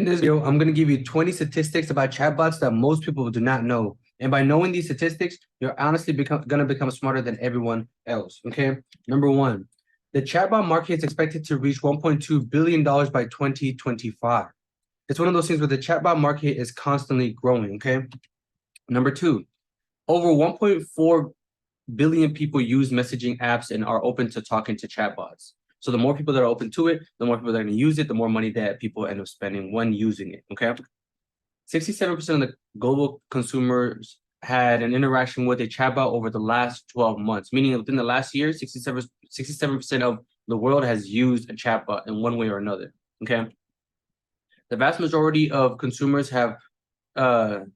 this video, I'm going to give you 20 statistics about chatbots that most people do not know. And by knowing these statistics, you're honestly going to become smarter than everyone else, okay? Number one, the chatbot market is expected to reach $1.2 billion by 2025. It's one of those things where the chatbot market is constantly growing, okay? Number two, over 1.4 billion people use messaging apps and are open to talking to chatbots. So the more people that are open to it, the more people that are going to use it, the more money that people end up spending when using it, okay? 67% of the global consumers had an interaction with a chatbot over the last 12 months, meaning within the last year, 67% of the world has used a chatbot in one way or another, okay? The vast majority of consumers have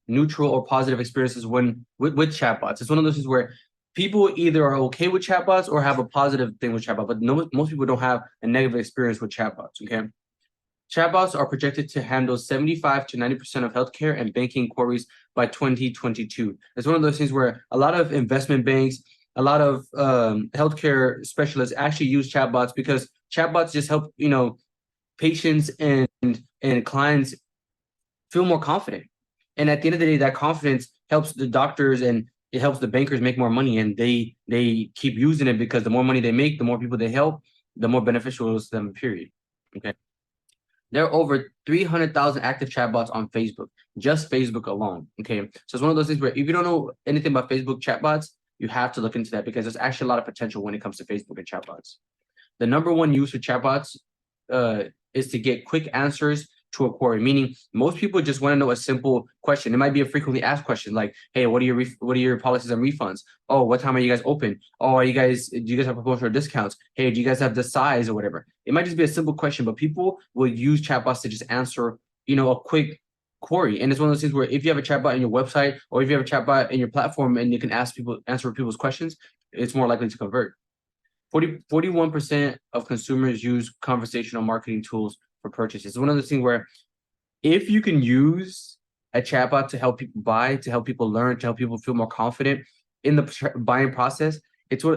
neutral or positive experiences with chatbots. It's one of those things where people either are okay with chatbots or have a positive thing with chatbots, but most people don't have a negative experience with chatbots, okay? Chatbots are projected to handle 75 to 90% of healthcare and banking queries by 2022. It's one of those things where a lot of investment banks, a lot of healthcare specialists actually use chatbots because chatbots just help, patients and clients feel more confident. And at the end of the day, that confidence helps the doctors and it helps the bankers make more money, and they keep using it because the more money they make, the more people they help, the more beneficial it is to them, period. Okay. There are over 300,000 active chatbots on Facebook, just Facebook alone. Okay. So it's one of those things where if you don't know anything about Facebook chatbots, you have to look into that because there's actually a lot of potential when it comes to Facebook and chatbots. The number one use for chatbots is to get quick answers to a query, meaning most people just want to know a simple question. It might be a frequently asked question like, hey, what are your policies and refunds? Oh, what time are you guys open? Oh, do you guys have promotional discounts? Hey, do you guys have the size or whatever? It might just be a simple question, but people will use chatbots to just answer, a quick query. And it's one of those things where if you have a chatbot in your website or if you have a chatbot in your platform and you can answer people's questions, it's more likely to convert. 41% of consumers use conversational marketing tools for purchases. It's one of those things where if you can use a chatbot to help people buy, to help people learn, to help people feel more confident in the buying process,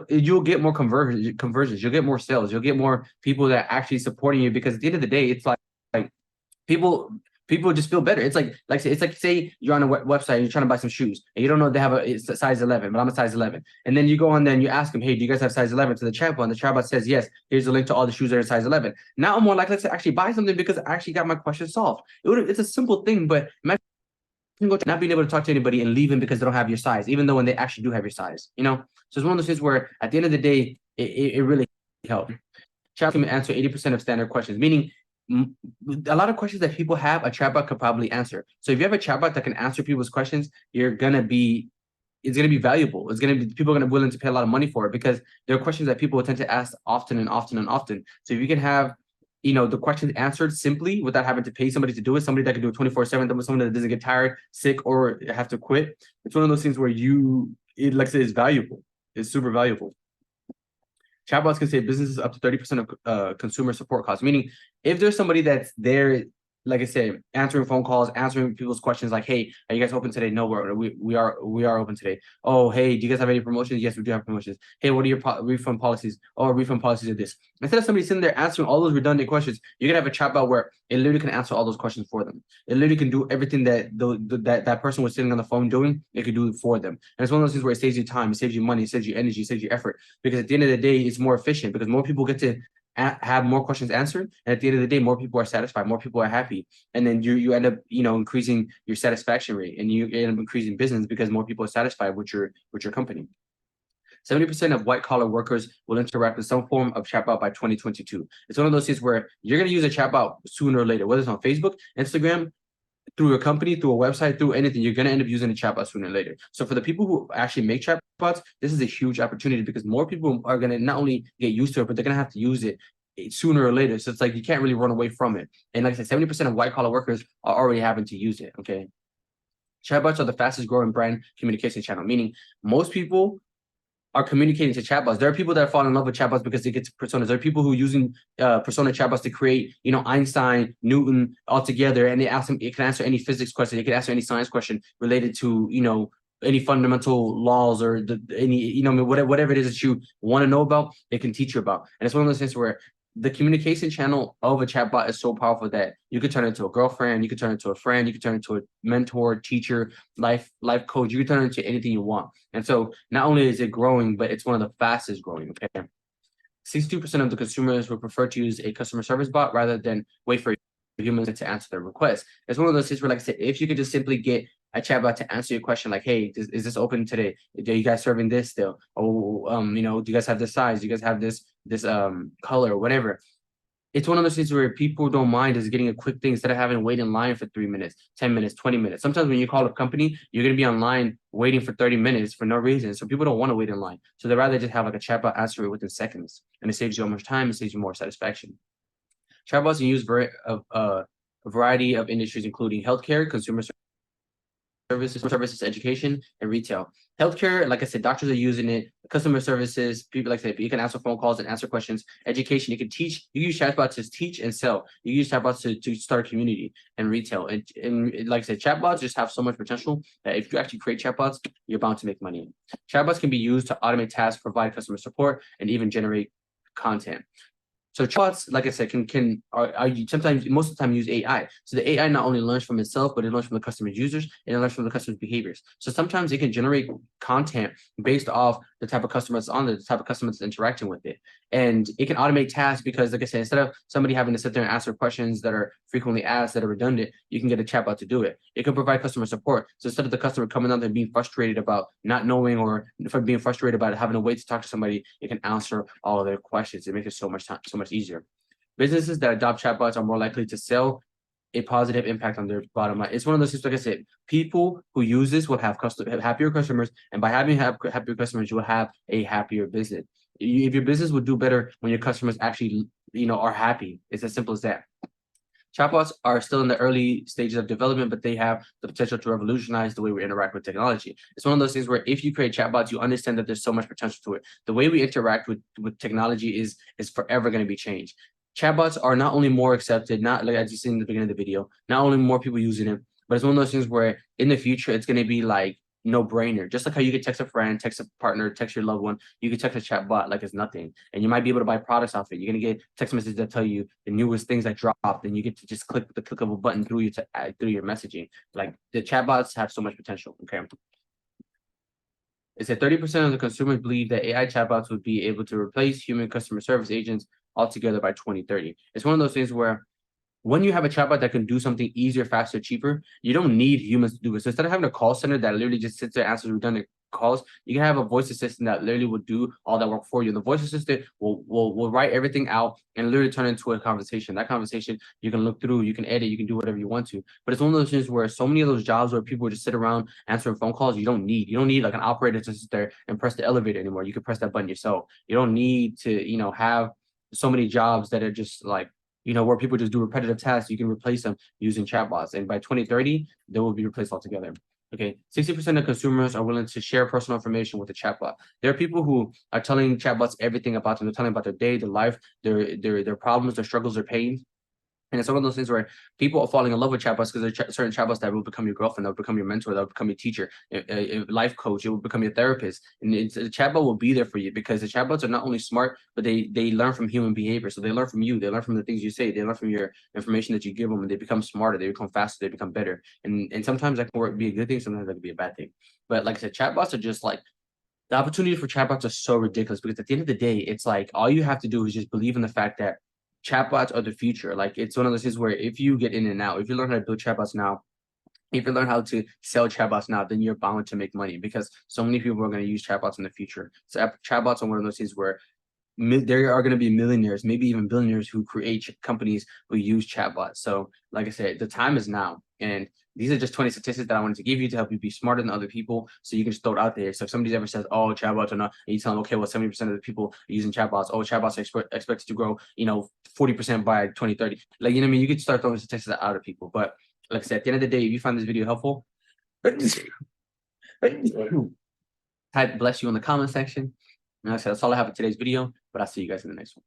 you'll get more conversions, you'll get more sales, you'll get more people that are actually supporting you because at the end of the day, it's like people just feel better. It's like say you're on a website and you're trying to buy some shoes and you don't know if they have a size 11, but I'm a size 11. And then you go on there and you ask them, hey, do you guys have size 11 to the chatbot? And the chatbot says, yes, here's a link to all the shoes that are size 11. Now I'm more likely to actually buy something because I actually got my question solved. It's a simple thing, but imagine not being able to talk to anybody and leaving because they don't have your size, even though when they actually do have your size, So it's one of those things where at the end of the day, it really helps. Chat can answer 80% of standard questions, meaning a lot of questions that people have, a chatbot could probably answer. So if you have a chatbot that can answer people's questions, it's gonna be valuable. People are gonna be willing to pay a lot of money for it because there are questions that people tend to ask often and often and often. So if you can have, the questions answered simply without having to pay somebody to do it, somebody that can do it 24/7, someone that doesn't get tired, sick, or have to quit. It's one of those things where like I said, it's valuable. It's super valuable. Chatbots can save businesses up to 30% of consumer support costs, meaning if there's somebody that's there, like I said, answering phone calls, answering people's questions like, hey, are you guys open today? No, we are open today. Oh, hey, do you guys have any promotions? Yes, we do have promotions. Hey, what are your refund policies? Oh, refund policies are this. Instead of somebody sitting there answering all those redundant questions, you can have a chatbot where it literally can answer all those questions for them. It literally can do everything that that person was sitting on the phone doing, it could do it for them. And it's one of those things where it saves you time, it saves you money, it saves you energy, it saves you effort. Because at the end of the day, it's more efficient because more people get to have more questions answered, and at the end of the day, more people are satisfied, more people are happy, and then you end up increasing your satisfaction rate, and you end up increasing business because more people are satisfied with your company. 70% of white-collar workers will interact with some form of chatbot by 2022. It's one of those things where you're going to use a chatbot sooner or later, whether it's on Facebook, Instagram, through a company, through a website, through anything, you're going to end up using a chatbot sooner or later. So for the people who actually make chatbots, this is a huge opportunity because more people are going to not only get used to it, but they're going to have to use it sooner or later. So it's like you can't really run away from it. And like I said, 70% of white-collar workers are already having to use it, okay? Chatbots are the fastest growing brand communication channel, meaning most people are communicating to chatbots. There are people that fall in love with chatbots because they get to personas. There are people who are using persona chatbots to create, Einstein, Newton all together, and they ask them, it can answer any physics question, it can answer any science question related to, any fundamental laws or whatever it is that you want to know about, it can teach you about. And it's one of those things where the communication channel of a chatbot is so powerful that you could turn it into a girlfriend, you could turn it into a friend, you could turn it into a mentor, teacher, life coach, you could turn it into anything you want. And so not only is it growing, but it's one of the fastest growing. Okay. 62% of the consumers would prefer to use a customer service bot rather than wait for humans to answer their request. It's one of those things where, like I said, if you could just simply get a chatbot to answer your question, like, "Hey, is this open today? Are you guys serving this still? Oh, do you guys have this size? Do you guys have this color, whatever?" It's one of those things where people don't mind just getting a quick thing instead of having to wait in line for 3 minutes, 10 minutes, 20 minutes. Sometimes when you call a company, you're going to be online waiting for 30 minutes for no reason. So people don't want to wait in line. So they'd rather just have like a chatbot answer it within seconds. And it saves you so much time. It saves you more satisfaction. Chatbots are used a variety of industries, including healthcare, consumer services, education, and retail. Healthcare, like I said, doctors are using it. Customer services, people, like I said, you can answer phone calls and answer questions. Education, you can teach. You use chatbots to teach and sell. You use chatbots to start a community. And retail. And like I said, chatbots just have so much potential that if you actually create chatbots, you're bound to make money. Chatbots can be used to automate tasks, provide customer support, and even generate content. So chatbots, like I said, are sometimes, most of the time, use AI. So the AI not only learns from itself, but it learns from the customer's users and it learns from the customer's behaviors. So sometimes it can generate content based off the type of customer that's on there, the type of customer that's interacting with it. And it can automate tasks because, like I said, instead of somebody having to sit there and answer questions that are frequently asked that are redundant, you can get a chatbot to do it. It can provide customer support. So instead of the customer coming on there and being frustrated about not knowing or being frustrated about having to wait to talk to somebody, it can answer all of their questions. It makes it so much easier. Businesses that adopt chatbots are more likely to sell, a positive impact on their bottom line. It's one of those things, like I said, people who use this will have happier customers, and by having happier customers, you will have a happier business. If your business would do better when your customers actually, are happy. It's as simple as that. Chatbots are still in the early stages of development, but they have the potential to revolutionize the way we interact with technology. It's one of those things where if you create chatbots, you understand that there's so much potential to it. The way we interact with technology is forever going to be changed. Chatbots are not only more accepted, not like as you seen in the beginning of the video, not only more people using it, but it's one of those things where in the future it's going to be like no-brainer. Just like how you could text a friend, text a partner, text your loved one, you could text a chatbot like it's nothing. And you might be able to buy products off it. You're gonna get text messages that tell you the newest things that dropped, and you get to just click the click of a button through your messaging. Like the chatbots have so much potential. Okay. It said 30% of the consumers believe that AI chatbots would be able to replace human customer service agents altogether by 2030. It's one of those things where when you have a chatbot that can do something easier, faster, cheaper, you don't need humans to do it. So instead of having a call center that literally just sits there, answers redundant calls, you can have a voice assistant that literally will do all that work for you. The voice assistant will write everything out and literally turn into a conversation. That conversation you can look through, you can edit, you can do whatever you want to. But it's one of those things where so many of those jobs where people just sit around answering phone calls, you don't need like an operator to sit there and press the elevator anymore. You can press that button yourself. You don't need to, have so many jobs that are just like, where people just do repetitive tasks. You can replace them using chatbots. And by 2030, they will be replaced altogether. Okay, 60% of consumers are willing to share personal information with a chatbot. There are people who are telling chatbots everything about them. They're telling about their day, their life, their problems, their struggles, their pains. And it's one of those things where people are falling in love with chatbots because there are certain chatbots that will become your girlfriend, that will become your mentor, that will become your teacher, a life coach, it will become your therapist. And the chatbot will be there for you because the chatbots are not only smart, but they learn from human behavior. So they learn from you, they learn from the things you say, they learn from your information that you give them, and they become smarter, they become faster, they become better. And sometimes that can be a good thing, sometimes that can be a bad thing. But like I said, chatbots are just like, the opportunity for chatbots are so ridiculous because at the end of the day, it's like all you have to do is just believe in the fact that chatbots are the future. Like it's one of those things where if you get in and out, if you learn how to build chatbots now, if you learn how to sell chatbots now, then you're bound to make money because so many people are going to use chatbots in the future. So chatbots are one of those things where there are going to be millionaires, maybe even billionaires who create companies who use chatbots. So like I said, the time is now. And these are just 20 statistics that I wanted to give you to help you be smarter than other people. So you can just throw it out there. So if somebody ever says, oh, chatbots are not, and you tell them, okay, well, 70% of the people are using chatbots. Oh, chatbots are expected to grow, 40% by 2030. Like, what I mean? You could start throwing statistics out of people. But like I said, at the end of the day, if you find this video helpful, type bless you in the comment section. And like I said, that's all I have for today's video, but I'll see you guys in the next one.